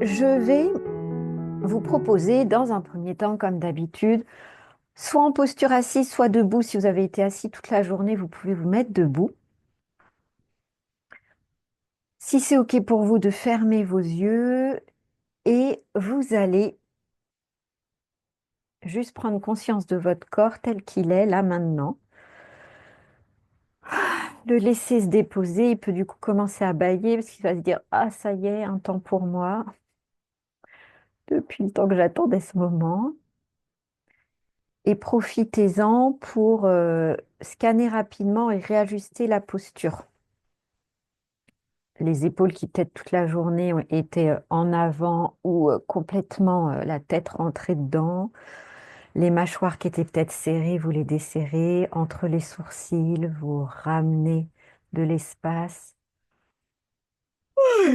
Je vais vous proposer, dans un premier temps, comme d'habitude, soit en posture assise, soit debout. Si vous avez été assis toute la journée, vous pouvez vous mettre debout. Si c'est OK pour vous de fermer vos yeux et vous allez juste prendre conscience de votre corps tel qu'il est là maintenant. Le laisser se déposer, il peut du coup commencer à bâiller parce qu'il va se dire: Ah, ça y est, un temps pour moi, depuis le temps que j'attendais ce moment. Et profitez-en pour scanner rapidement et réajuster la posture. Les épaules qui peut-être toute la journée ont été en avant ou complètement la tête rentrée dedans. Les mâchoires qui étaient peut-être serrées, vous les desserrez. Entre les sourcils, vous ramenez de l'espace.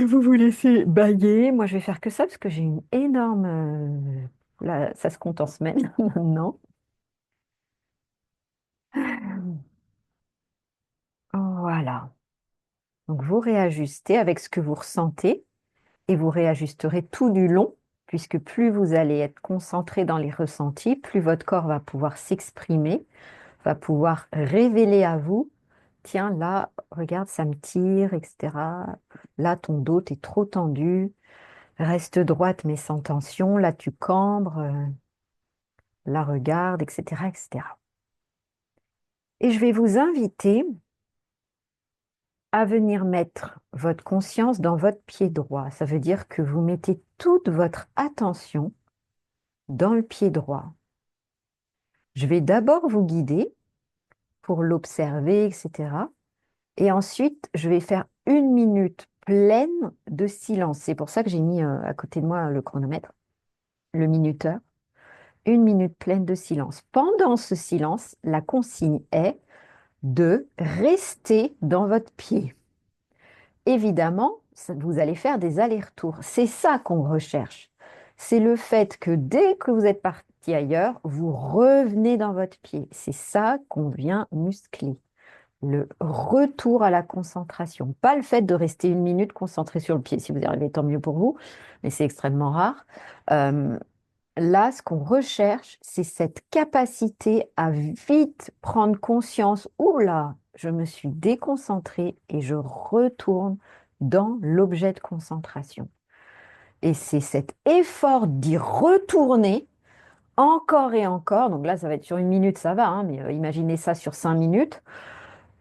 Vous vous laissez bâiller. Moi, je vais faire que ça parce que j'ai une énorme... là, ça se compte en semaines maintenant. Voilà. Donc, vous réajustez avec ce que vous ressentez. Et vous réajusterez tout du long, puisque plus vous allez être concentré dans les ressentis, plus votre corps va pouvoir s'exprimer, va pouvoir révéler à vous, tiens, là, regarde, ça me tire, etc. Là, ton dos, t'es trop tendu, reste droite mais sans tension, là, tu cambres, là, regarde, etc., etc. Et je vais vous inviter à venir mettre votre conscience dans votre pied droit. Ça veut dire que vous mettez toute votre attention dans le pied droit. Je vais d'abord vous guider pour l'observer, etc. Et ensuite, je vais faire 1 minute pleine de silence. C'est pour ça que j'ai mis à côté de moi le chronomètre, le minuteur. 1 minute pleine de silence. Pendant ce silence, la consigne est de rester dans votre pied. Évidemment, vous allez faire des allers-retours. C'est ça qu'on recherche. C'est le fait que dès que vous êtes parti ailleurs, vous revenez dans votre pied. C'est ça qu'on vient muscler. Le retour à la concentration. Pas le fait de rester 1 minute concentré sur le pied. Si vous y arrivez, tant mieux pour vous, mais c'est extrêmement rare. Euh, Là, ce qu'on recherche, c'est cette capacité à vite prendre conscience. Ouh là, je me suis déconcentrée et je retourne dans l'objet de concentration. Et c'est cet effort d'y retourner encore et encore. Donc là, ça va être sur 1 minute, ça va, hein, mais imaginez ça sur 5 minutes.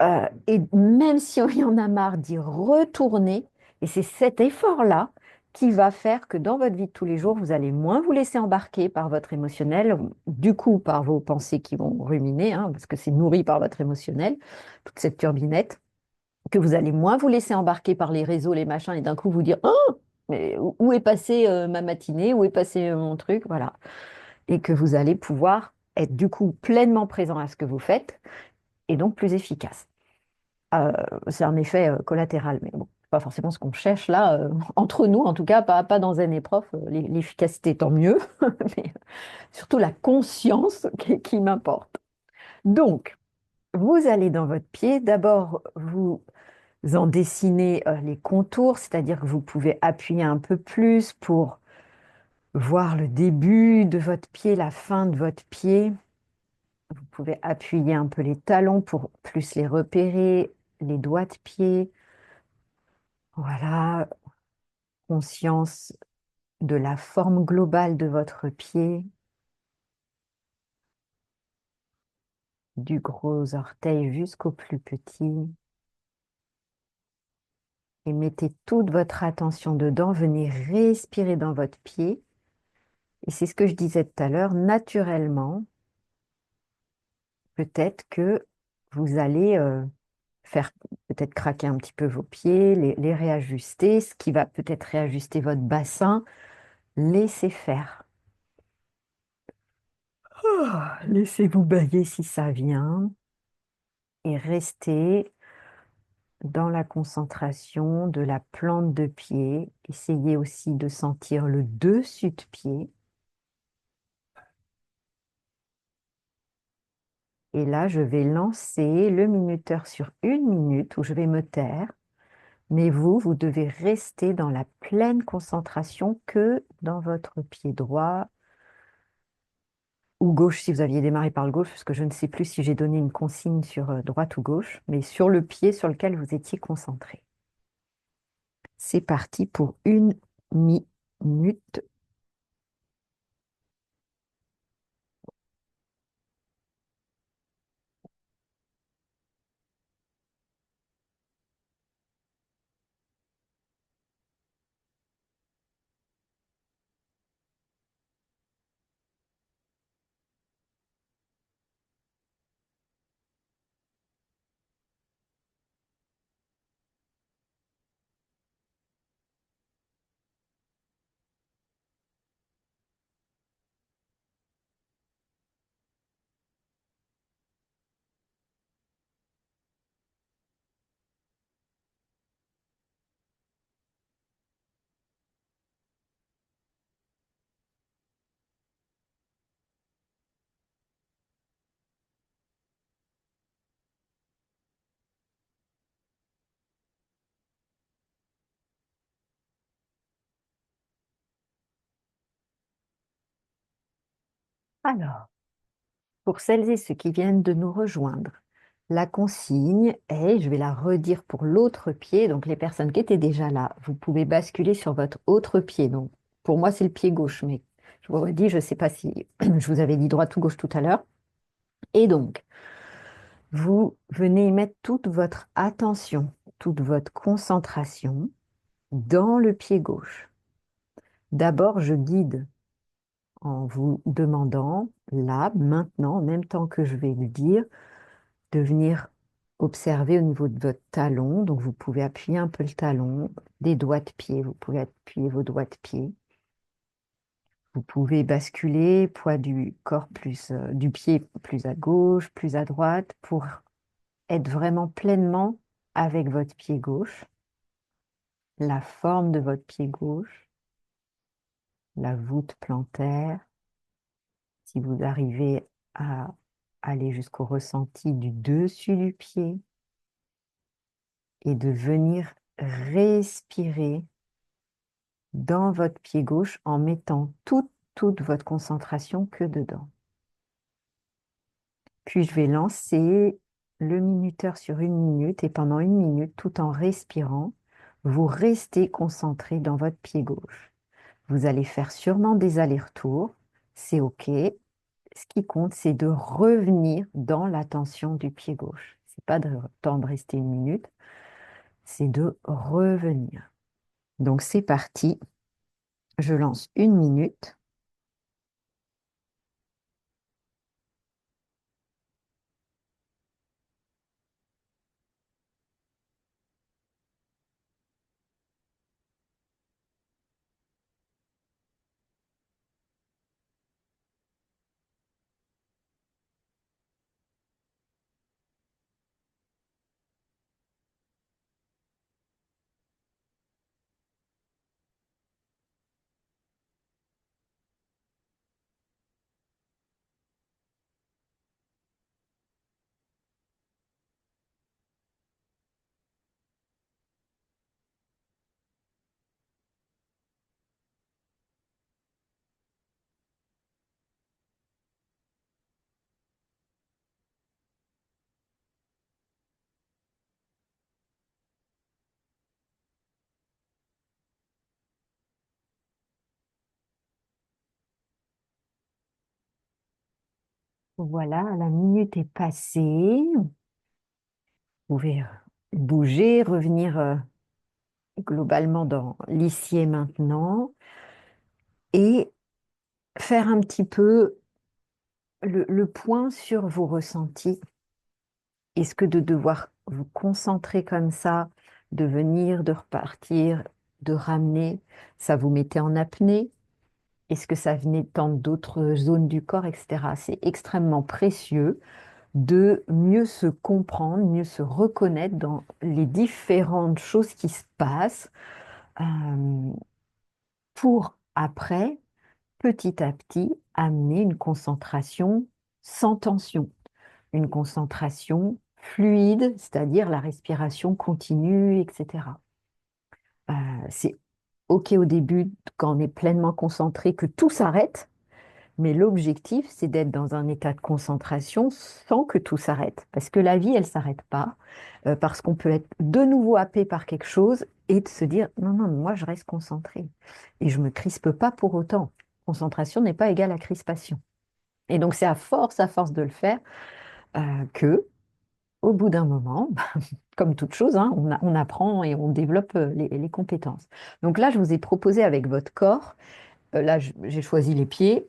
Et même si on y en a marre d'y retourner, et c'est cet effort-là qui va faire que dans votre vie de tous les jours, vous allez moins vous laisser embarquer par votre émotionnel, du coup par vos pensées qui vont ruminer, hein, parce que c'est nourri par votre émotionnel, toute cette turbinette, que vous allez moins vous laisser embarquer par les réseaux, les machins, et d'un coup vous dire: Oh, mais où est passée ma matinée, où est passé mon truc, voilà. Et que vous allez pouvoir être du coup pleinement présent à ce que vous faites, et donc plus efficace. Euh, c'est un effet collatéral, mais bon, c'est pas forcément ce qu'on cherche là, entre nous, en tout cas, pas dans Zen et Prof, l'efficacité tant mieux, mais surtout la conscience qui m'importe. Donc, vous allez dans votre pied, d'abord, vous en dessinez les contours, c'est-à-dire que vous pouvez appuyer un peu plus pour voir le début de votre pied, la fin de votre pied. Vous pouvez appuyer un peu les talons pour plus les repérer, les doigts de pied. Voilà, conscience de la forme globale de votre pied, du gros orteil jusqu'au plus petit. Et mettez toute votre attention dedans, venez respirer dans votre pied. Et c'est ce que je disais tout à l'heure, naturellement, peut-être que vous allez faire peut-être craquer un petit peu vos pieds, les réajuster, ce qui va peut-être réajuster votre bassin. Laissez faire. Laissez-vous bailler si ça vient et restez dans la concentration de la plante de pied. Essayez aussi de sentir le dessus de pied. Et là, je vais lancer le minuteur sur 1 minute où je vais me taire Mais vous devez rester dans la pleine concentration que dans votre pied droit ou gauche si vous aviez démarré par le gauche, parce que je ne sais plus si j'ai donné une consigne sur droite ou gauche, mais sur le pied sur lequel vous étiez concentré. C'est parti pour une minute. Alors, pour celles et ceux qui viennent de nous rejoindre, la consigne est, je vais la redire pour l'autre pied, donc les personnes qui étaient déjà là, vous pouvez basculer sur votre autre pied. Donc, pour moi, c'est le pied gauche, mais je vous redis, je ne sais pas si je vous avais dit droite ou gauche tout à l'heure. Et donc, vous venez y mettre toute votre attention, toute votre concentration dans le pied gauche. D'abord, je guide en vous demandant, là, maintenant, en même temps que je vais le dire, de venir observer au niveau de votre talon. Donc, vous pouvez appuyer un peu le talon, des doigts de pied. Vous pouvez appuyer vos doigts de pied. Vous pouvez basculer, poids du corps plus, du pied plus à gauche, plus à droite, pour être vraiment pleinement avec votre pied gauche, la forme de votre pied gauche, la voûte plantaire. Si vous arrivez à aller jusqu'au ressenti du dessus du pied et de venir respirer dans votre pied gauche en mettant toute votre concentration que dedans. Puis je vais lancer le minuteur sur une minute et pendant une minute, tout en respirant, vous restez concentré dans votre pied gauche. Vous allez faire sûrement des allers-retours, c'est OK. Ce qui compte, c'est de revenir dans l'attention du pied gauche. C'est pas de temps de rester une minute, c'est de revenir. Donc c'est parti. Je lance une minute. Voilà, la minute est passée. Vous pouvez bouger, revenir globalement dans l'ici et maintenant et faire un petit peu le point sur vos ressentis. Est-ce que de devoir vous concentrer comme ça, de venir, de repartir, de ramener, ça vous mettait en apnée? Est-ce que ça venait tendre d'autres zones du corps, etc. C'est extrêmement précieux de mieux se comprendre, mieux se reconnaître dans les différentes choses qui se passent euh, pour après, petit à petit, amener une concentration sans tension, une concentration fluide, c'est-à-dire la respiration continue, etc. C'est OK au début, quand on est pleinement concentré, que tout s'arrête, mais l'objectif, c'est d'être dans un état de concentration sans que tout s'arrête. Parce que la vie, elle ne s'arrête pas, parce qu'on peut être de nouveau happé par quelque chose et de se dire, non, non, moi, je reste concentré. Et je ne me crispe pas pour autant. Concentration n'est pas égale à crispation. Et donc, c'est à force de le faire, que, au bout d'un moment, comme toute chose, hein, on apprend et on développe les compétences. Donc là, je vous ai proposé avec votre corps, là, j'ai choisi les pieds,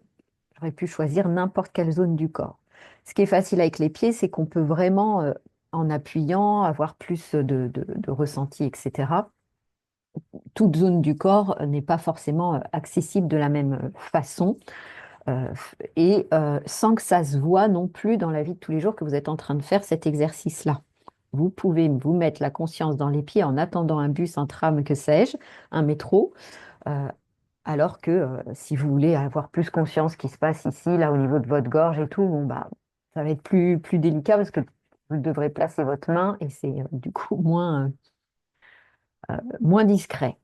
j'aurais pu choisir n'importe quelle zone du corps. Ce qui est facile avec les pieds, c'est qu'on peut vraiment, en appuyant, avoir plus de ressenti, etc. Toute zone du corps n'est pas forcément accessible de la même façon, euh, et sans que ça se voit non plus dans la vie de tous les jours que vous êtes en train de faire cet exercice-là. Vous pouvez vous mettre la conscience dans les pieds en attendant un bus, un tram, que sais-je, un métro, euh, alors que si vous voulez avoir plus conscience ce qui se passe ici, là au niveau de votre gorge et tout, bon, bah, ça va être plus délicat parce que vous devrez placer votre main et c'est du coup moins discret.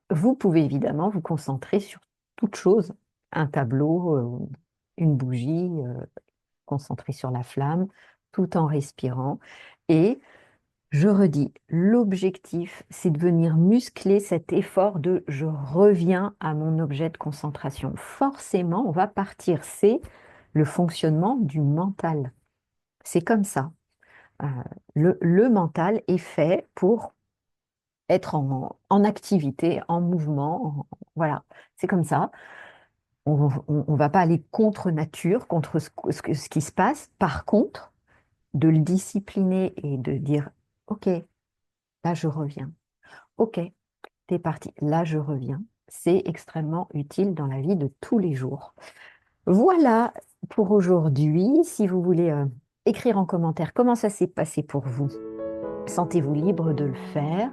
Vous pouvez évidemment vous concentrer sur toute chose, un tableau, une bougie, concentrer sur la flamme, tout en respirant. Et je redis, l'objectif, c'est de venir muscler cet effort de je reviens à mon objet de concentration. Forcément, on va partir. C'est le fonctionnement du mental. C'est comme ça. Euh, le mental est fait pour être en activité, en mouvement. Voilà, c'est comme ça. On va pas aller contre nature, contre ce qui se passe. Par contre, de le discipliner et de dire, OK, là je reviens. OK, t'es parti. Là je reviens. C'est extrêmement utile dans la vie de tous les jours. Voilà pour aujourd'hui. Si vous voulez écrire en commentaire comment ça s'est passé pour vous, sentez-vous libre de le faire.